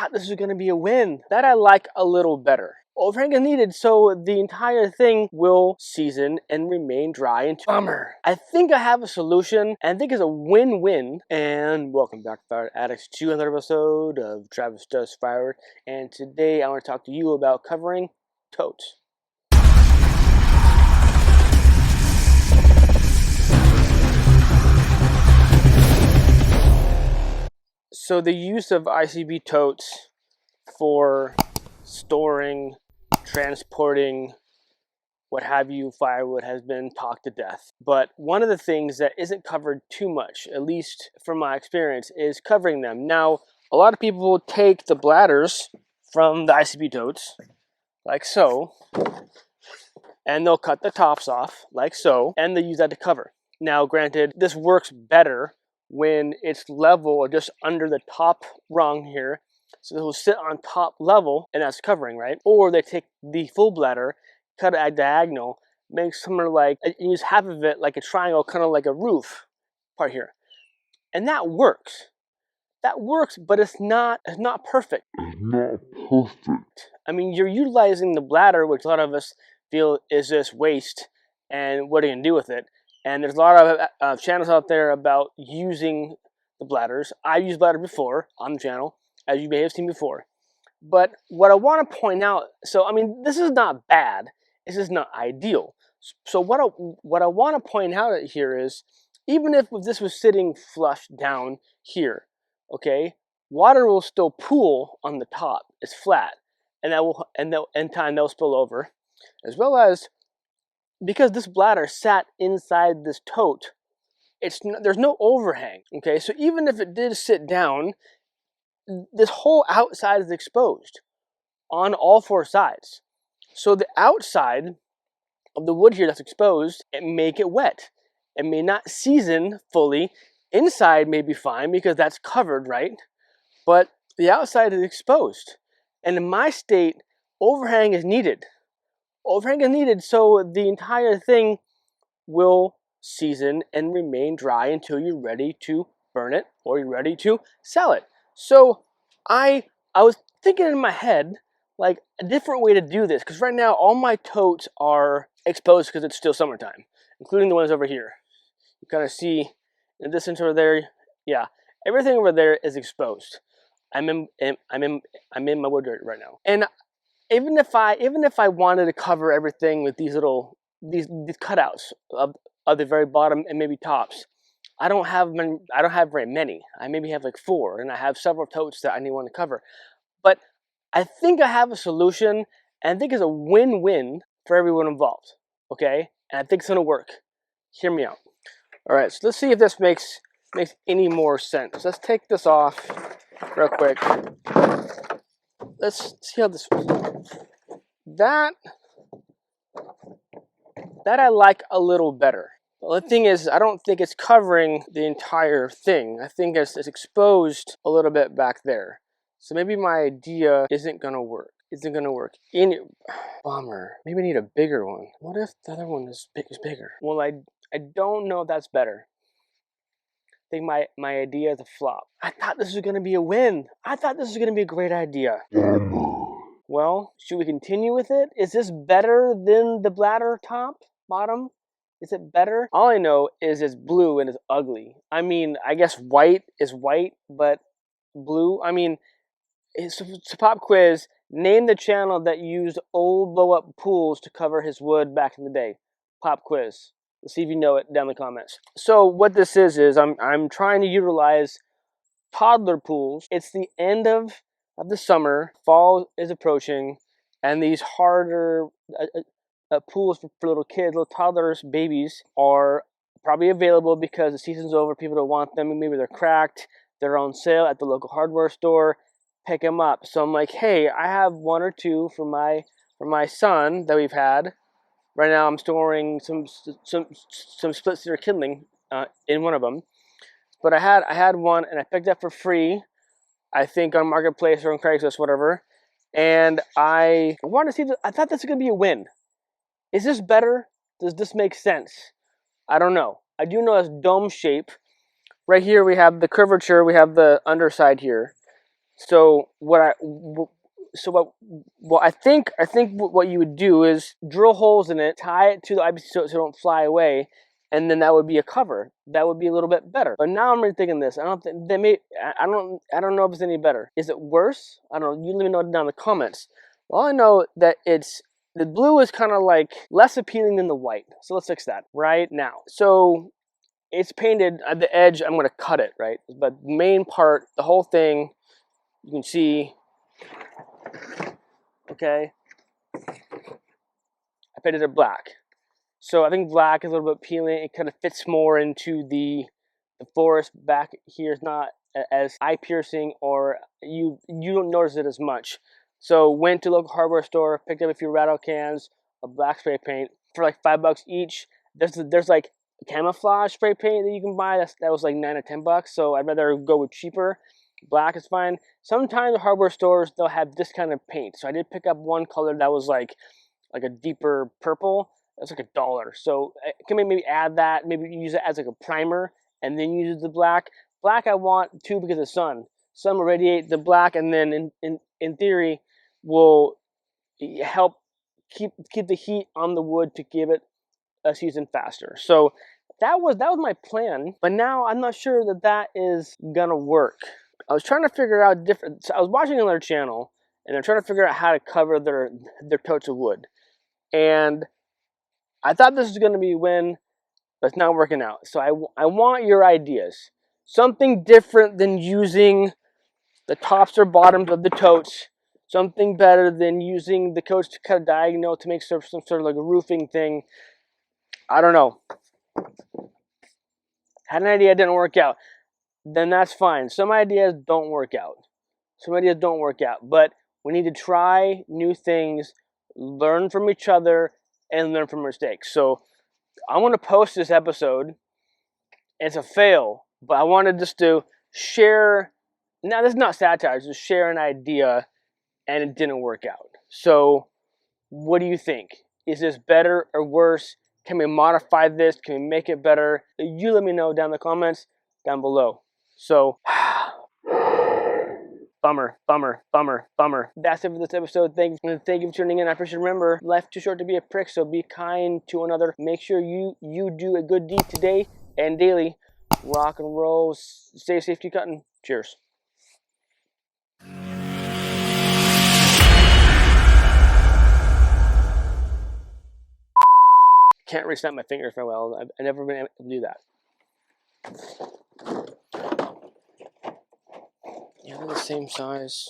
thought this was going to be a win. That I like a little better. Overhang is needed so the entire thing will season and remain dry and bummer. I think I have a solution, and I think it's a win-win. And welcome back to Fire Addicts to another episode of Travis Does Firewood. And today I want to talk to you about covering totes. So the use of ICB totes for storing, transporting, what have you, firewood has been talked to death. But one of the things that isn't covered too much, at least from my experience, is covering them. Now, a lot of people will take the bladders from the ICB totes, like so, and they'll cut the tops off, like so, and they use that to cover. Now, granted, this works better when it's level or just under the top rung here. So they'll sit on top level, and that's covering, right? Or they take the full bladder, cut it at diagonal, make something like, use half of it like a triangle, kind of like a roof part here. And that works. That works, but it's not perfect. It's not perfect. I mean, you're utilizing the bladder, which a lot of us feel is just waste, and what are you going to do with it? And there's a lot of channels out there about using the bladders. I've used bladder before on the channel, as you may have seen before. But what I want to point out, so I mean, this is not bad. This is not ideal. So what I want to point out here is, even if this was sitting flush down here, okay, water will still pool on the top. It's flat, and that will, and in time they'll spill over, as well as because this bladder sat inside this tote. There's no overhang. Okay, so even if it did sit down, this whole outside is exposed on all four sides. So the outside of the wood here that's exposed, it may get wet. It may not season fully. Inside may be fine because that's covered, right? But the outside is exposed. And in my state, overhang is needed. Overhang is needed so the entire thing will season and remain dry until you're ready to burn it or you're ready to sell it. So I was thinking in my head, like, a different way to do this, because right now all my totes are exposed because it's still summertime, including the ones over here. You kind of see in the distance over there, yeah, everything over there is exposed. I'm in my wood dirt right now, and even if I wanted to cover everything with these cutouts of the very bottom and maybe tops, I don't have very many. I maybe have like 4, and I have several totes that I want to cover. But I think I have a solution, and I think it's a win-win for everyone involved. Okay, and I think it's gonna work. Hear me out. All right, so let's see if this makes any more sense. Let's take this off real quick. Let's see how this. That I like a little better. Well, the thing is, I don't think it's covering the entire thing. I think it's exposed a little bit back there. So maybe my idea isn't gonna work. Bummer. Maybe I need a bigger one. What if the other one is bigger? Well, I don't know if that's better. I think my idea is a flop. I thought this was gonna be a win. I thought this was gonna be a great idea. Well, should we continue with it? Is this better than the bladder bottom? Is it better? All I know is it's blue and it's ugly. I mean, I guess white is white, but blue, I mean, it's a pop quiz. Name the channel that used old blow-up pools to cover his wood back in the day. Pop quiz. Let's see if you know it down in the comments. So what this is I'm trying to utilize toddler pools. It's the end of the summer. Fall is approaching, and these harder pools for little kids, little toddlers, babies, are probably available because the season's over. People don't want them. Maybe they're cracked. They're on sale at the local hardware store. Pick them up. So I'm like, hey, I have 1 or 2 for my son that we've had. Right now I'm storing some split cedar kindling in one of them. But I had one, and I picked it up for free, I think on Marketplace or on Craigslist, whatever. And I wanted to see I thought this was gonna be a win. Is this better? Does this make sense? I don't know. I do know it's dome shape. Right here we have the curvature, we have the underside here. So I think what you would do is drill holes in it, tie it to the IBC so it don't fly away, and then that would be a cover. That would be a little bit better. But now I'm rethinking this. I don't think they may. I don't know if it's any better. Is it worse? I don't know. You let me know down in the comments. Well, I know that the blue is kind of like less appealing than the white. So let's fix that right now. So it's painted at the edge. I'm gonna cut it, right? But the main part, the whole thing, you can see. Okay, I painted it black. So I think black is a little bit appealing. It kind of fits more into the forest. Back here is not as eye piercing, or you don't notice it as much. So went to local hardware store, picked up a few rattle cans of black spray paint for like $5 each. There's like camouflage spray paint that you can buy. That was like $9 or $10. So I'd rather go with cheaper. Black is fine. Sometimes the hardware stores, they'll have this kind of paint. So I did pick up one color that was like a deeper purple. That's like $1. So can maybe add that, maybe use it as like a primer, and then use the black. Black I want too because of sun. Sun will radiate the black, and then in theory will help keep the heat on the wood to give it a season faster. So that was my plan, but now I'm not sure that is gonna work. I was trying to figure out different. So I was watching another channel, and they're trying to figure out how to cover their totes of wood, and I thought this was going to be a win, but it's not working out. So I want your ideas. Something different than using the tops or bottoms of the totes. Something better than using the coats to cut a diagonal to make some sort of like a roofing thing. I don't know. Had an idea, didn't work out. Then that's fine. Some ideas don't work out. But we need to try new things, learn from each other, and learn from mistakes. So I'm going to post this episode. It's a fail, but I wanted just to share. Now, this is not satire, just share an idea, and it didn't work out. So, what do you think? Is this better or worse? Can we modify this? Can we make it better? You let me know down in the comments down below. So, bummer. That's it for this episode. Thank you for tuning in. I appreciate. Remember, life's too short to be a prick, so be kind to another. Make sure you do a good deed today and daily. Rock and roll. Stay safe, keep cutting. Cheers. Can't really snap my fingers very well. I've never been able to do that. Yeah, they're the same size.